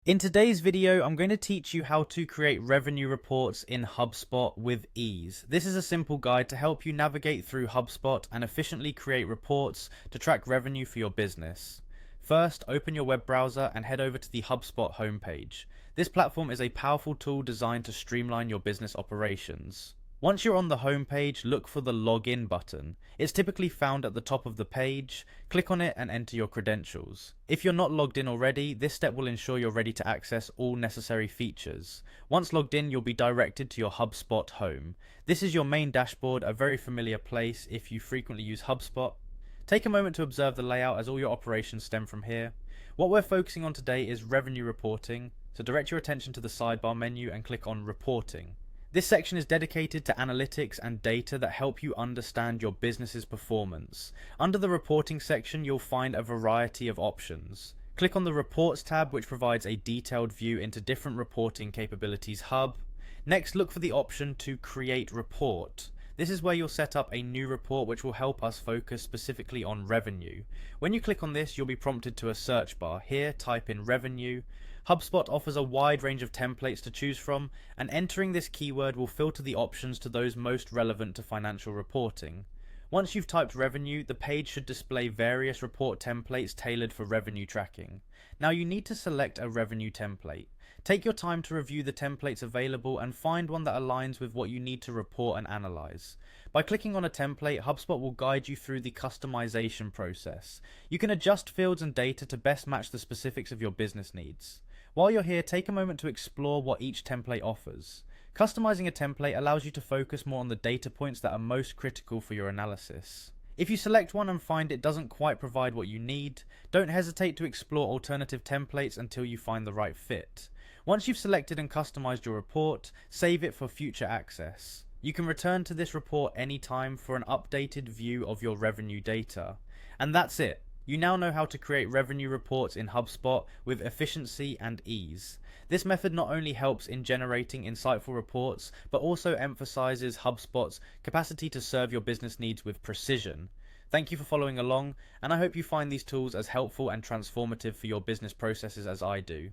In today's video, I'm going to teach you how to create revenue reports in HubSpot with ease. This is a simple guide to help you navigate through HubSpot and efficiently create reports to track revenue for your business. First, open your web browser and head over to the HubSpot homepage. This platform is a powerful tool designed to streamline your business operations. Once you're on the home page, look for the Login button. It's typically found at the top of the page. Click on it and enter your credentials. If you're not logged in already, this step will ensure you're ready to access all necessary features. Once logged in, you'll be directed to your HubSpot home. This is your main dashboard, a very familiar place if you frequently use HubSpot. Take a moment to observe the layout as all your operations stem from here. What we're focusing on today is revenue reporting, so direct your attention to the sidebar menu and click on Reporting. This section is dedicated to analytics and data that help you understand your business's performance. Under the reporting section, you'll find a variety of options. Click on the Reports tab, which provides a detailed view into different reporting capabilities hub. Next, look for the option to Create Report. This is where you'll set up a new report which will help us focus specifically on revenue. When you click on this, you'll be prompted to a search bar. Here, type in revenue. HubSpot offers a wide range of templates to choose from, and entering this keyword will filter the options to those most relevant to financial reporting. Once you've typed revenue, the page should display various report templates tailored for revenue tracking. Now you need to select a revenue template. Take your time to review the templates available and find one that aligns with what you need to report and analyze. By clicking on a template, HubSpot will guide you through the customization process. You can adjust fields and data to best match the specifics of your business needs. While you're here, take a moment to explore what each template offers. Customizing a template allows you to focus more on the data points that are most critical for your analysis. If you select one and find it doesn't quite provide what you need, don't hesitate to explore alternative templates until you find the right fit. Once you've selected and customized your report, save it for future access. You can return to this report anytime for an updated view of your revenue data. And that's it. You now know how to create revenue reports in HubSpot with efficiency and ease. This method not only helps in generating insightful reports, but also emphasizes HubSpot's capacity to serve your business needs with precision. Thank you for following along, and I hope you find these tools as helpful and transformative for your business processes as I do.